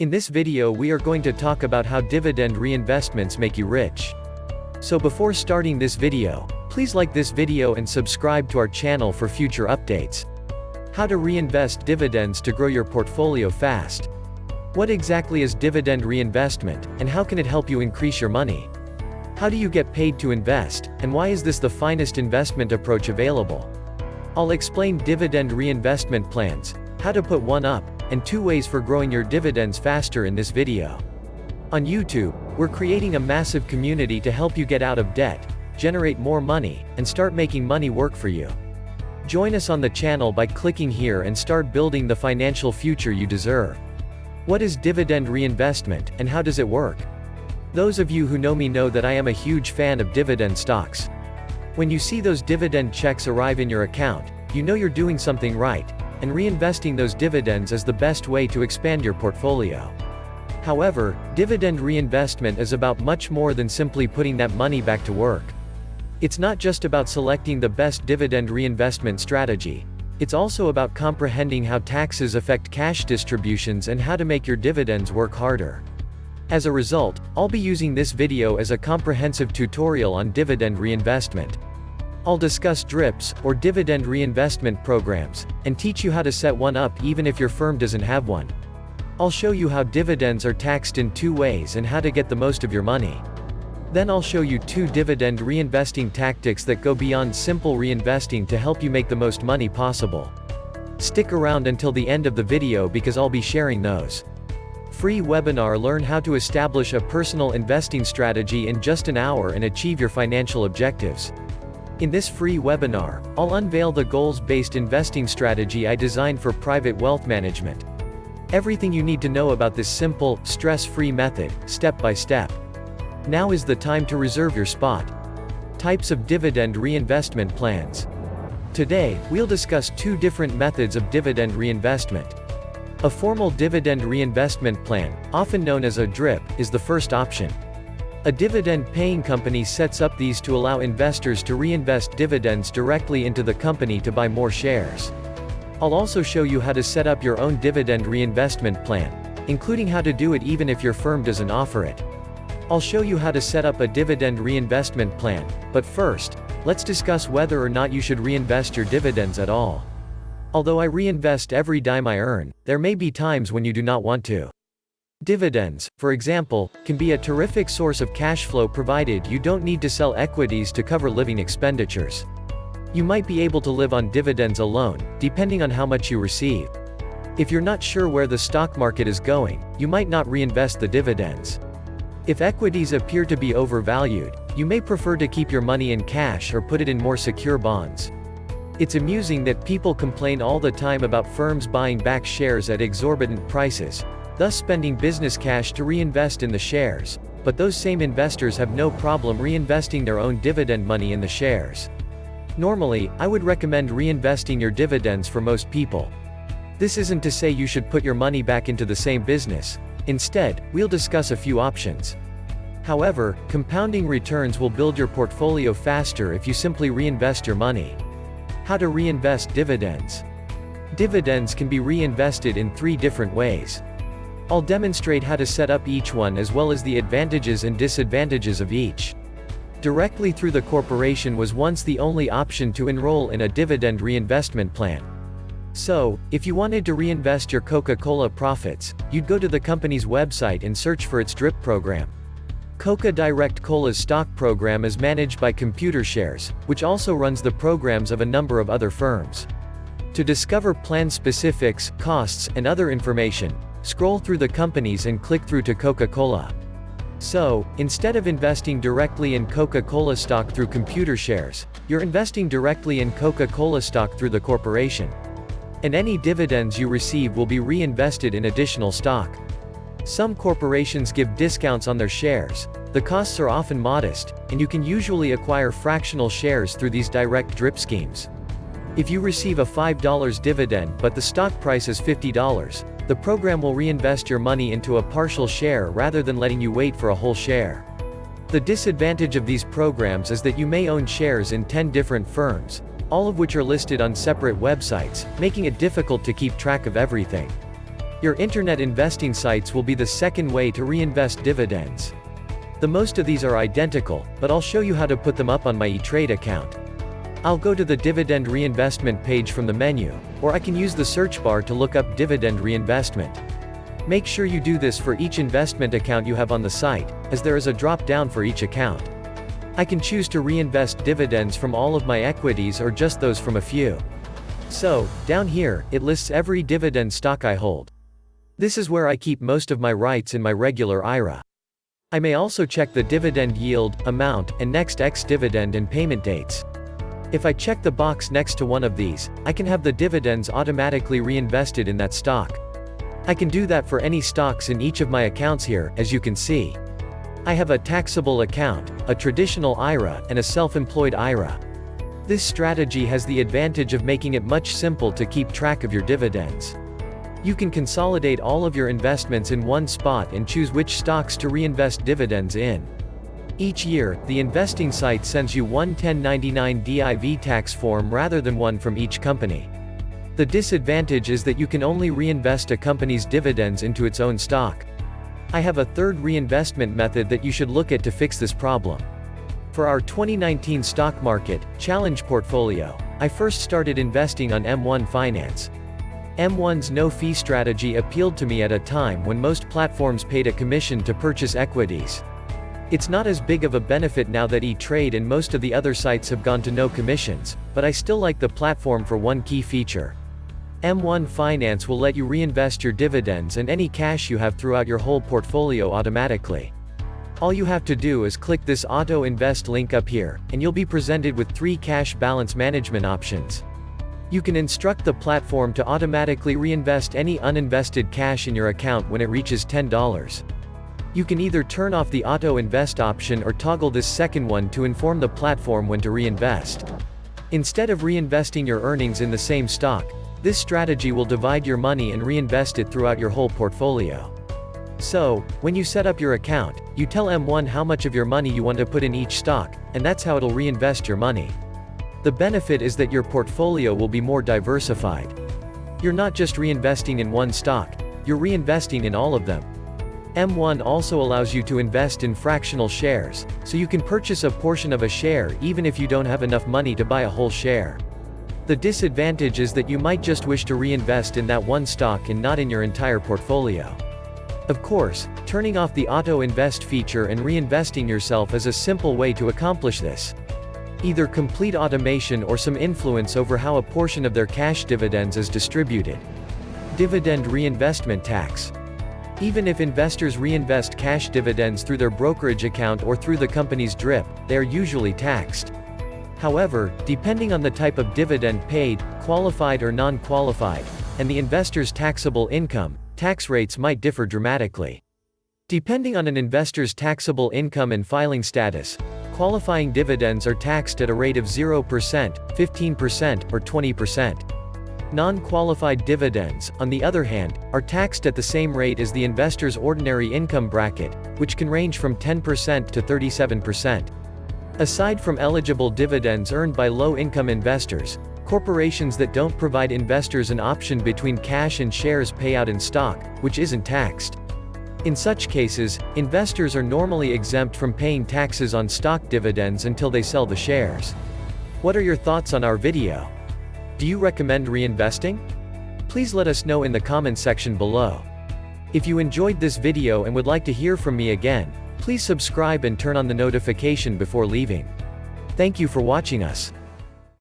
In this video we are going to talk about how dividend reinvestments make you rich. So before starting this video, please like this video and subscribe to our channel for future updates. How to reinvest dividends to grow your portfolio fast. What exactly is dividend reinvestment, and how can it help you increase your money? How do you get paid to invest, and why is this the finest investment approach available? I'll explain dividend reinvestment plans, how to put one up, and 2 ways for growing your dividends faster in this video. On YouTube, we're creating a massive community to help you get out of debt, generate more money, and start making money work for you. Join us on the channel by clicking here and start building the financial future you deserve. What is dividend reinvestment, and how does it work? Those of you who know me know that I am a huge fan of dividend stocks. When you see those dividend checks arrive in your account, you know you're doing something right, and reinvesting those dividends is the best way to expand your portfolio. However, dividend reinvestment is about much more than simply putting that money back to work. It's not just about selecting the best dividend reinvestment strategy. It's also about comprehending how taxes affect cash distributions and how to make your dividends work harder. As a result, I'll be using this video as a comprehensive tutorial on dividend reinvestment. I'll discuss DRIPs, or dividend reinvestment programs, and teach you how to set one up even if your firm doesn't have one. I'll show you how dividends are taxed in 2 ways and how to get the most of your money. Then I'll show you 2 dividend reinvesting tactics that go beyond simple reinvesting to help you make the most money possible. Stick around until the end of the video because I'll be sharing those. Free webinar. Learn how to establish a personal investing strategy in just an hour and achieve your financial objectives. In this free webinar, I'll unveil the goals-based investing strategy I designed for private wealth management. Everything you need to know about this simple, stress-free method, step by step. Now is the time to reserve your spot. Types of dividend reinvestment plans. Today, we'll discuss 2 different methods of dividend reinvestment. A formal dividend reinvestment plan, often known as a DRIP, is the first option. A dividend-paying company sets up these to allow investors to reinvest dividends directly into the company to buy more shares. I'll also show you how to set up your own dividend reinvestment plan, including how to do it even if your firm doesn't offer it. I'll show you how to set up a dividend reinvestment plan, but first, let's discuss whether or not you should reinvest your dividends at all. Although I reinvest every dime I earn, there may be times when you do not want to. Dividends, for example, can be a terrific source of cash flow provided you don't need to sell equities to cover living expenditures. You might be able to live on dividends alone, depending on how much you receive. If you're not sure where the stock market is going, you might not reinvest the dividends. If equities appear to be overvalued, you may prefer to keep your money in cash or put it in more secure bonds. It's amusing that people complain all the time about firms buying back shares at exorbitant prices, thus spending business cash to reinvest in the shares, but those same investors have no problem reinvesting their own dividend money in the shares. Normally, I would recommend reinvesting your dividends for most people. This isn't to say you should put your money back into the same business. Instead, we'll discuss a few options. However, compounding returns will build your portfolio faster if you simply reinvest your money. How to reinvest dividends. Dividends can be reinvested in 3 different ways. I'll demonstrate how to set up each one as well as the advantages and disadvantages of each. Directly through the corporation was once the only option to enroll in a dividend reinvestment plan. So, if you wanted to reinvest your Coca-Cola profits, you'd go to the company's website and search for its DRIP program. Coca Direct Cola's stock program is managed by Computershares, which also runs the programs of a number of other firms. To discover plan specifics, costs, and other information, scroll through the companies and click through to Coca-Cola. So, instead of investing directly in Coca-Cola stock through Computershares, you're investing directly in Coca-Cola stock through the corporation. And any dividends you receive will be reinvested in additional stock. Some corporations give discounts on their shares. The costs are often modest, and you can usually acquire fractional shares through these direct DRIP schemes. If you receive a $5 dividend but the stock price is $50, the program will reinvest your money into a partial share rather than letting you wait for a whole share. The disadvantage of these programs is that you may own shares in 10 different firms, all of which are listed on separate websites, making it difficult to keep track of everything. Your internet investing sites will be the second way to reinvest dividends. The most of these are identical, but I'll show you how to put them up on my eTrade account. I'll go to the Dividend Reinvestment page from the menu, or I can use the search bar to look up Dividend Reinvestment. Make sure you do this for each investment account you have on the site, as there is a drop-down for each account. I can choose to reinvest dividends from all of my equities or just those from a few. So, down here, it lists every dividend stock I hold. This is where I keep most of my rights in my regular IRA. I may also check the dividend yield, amount, and next ex-dividend and payment dates. If I check the box next to one of these, I can have the dividends automatically reinvested in that stock. I can do that for any stocks in each of my accounts here, as you can see. I have a taxable account, a traditional IRA, and a self-employed IRA. This strategy has the advantage of making it much simple to keep track of your dividends. You can consolidate all of your investments in one spot and choose which stocks to reinvest dividends in. Each year, the investing site sends you one 1099 div tax form rather than one from each company. The disadvantage is that you can only reinvest a company's dividends into its own stock. I have a third reinvestment method that you should look at to fix this problem. For our 2019 stock market challenge portfolio, I first started investing on M1 Finance. M1's no-fee strategy appealed to me at a time when most platforms paid a commission to purchase equities. It's not as big of a benefit now that eTrade and most of the other sites have gone to no commissions, but I still like the platform for one key feature. M1 Finance will let you reinvest your dividends and any cash you have throughout your whole portfolio automatically. All you have to do is click this Auto Invest link up here, and you'll be presented with 3 cash balance management options. You can instruct the platform to automatically reinvest any uninvested cash in your account when it reaches $10. You can either turn off the Auto Invest option or toggle this second one to inform the platform when to reinvest. Instead of reinvesting your earnings in the same stock, this strategy will divide your money and reinvest it throughout your whole portfolio. So, when you set up your account, you tell M1 how much of your money you want to put in each stock, and that's how it'll reinvest your money. The benefit is that your portfolio will be more diversified. You're not just reinvesting in one stock, you're reinvesting in all of them. M1 also allows you to invest in fractional shares, so you can purchase a portion of a share even if you don't have enough money to buy a whole share. The disadvantage is that you might just wish to reinvest in that one stock and not in your entire portfolio. Of course, turning off the Auto Invest feature and reinvesting yourself is a simple way to accomplish this. Either complete automation or some influence over how a portion of their cash dividends is distributed. Dividend reinvestment tax. Even if investors reinvest cash dividends through their brokerage account or through the company's DRIP, they are usually taxed. However, depending on the type of dividend paid, qualified or non-qualified, and the investor's taxable income, tax rates might differ dramatically. Depending on an investor's taxable income and filing status, qualifying dividends are taxed at a rate of 0%, 15%, or 20%. Non-qualified dividends, on the other hand, are taxed at the same rate as the investor's ordinary income bracket, which can range from 10% to 37%. Aside from eligible dividends earned by low-income investors, corporations that don't provide investors an option between cash and shares pay out in stock, which isn't taxed. In such cases, investors are normally exempt from paying taxes on stock dividends until they sell the shares. What are your thoughts on our video? Do you recommend reinvesting? Please let us know in the comments section below. If you enjoyed this video and would like to hear from me again, please subscribe and turn on the notification before leaving. Thank you for watching us.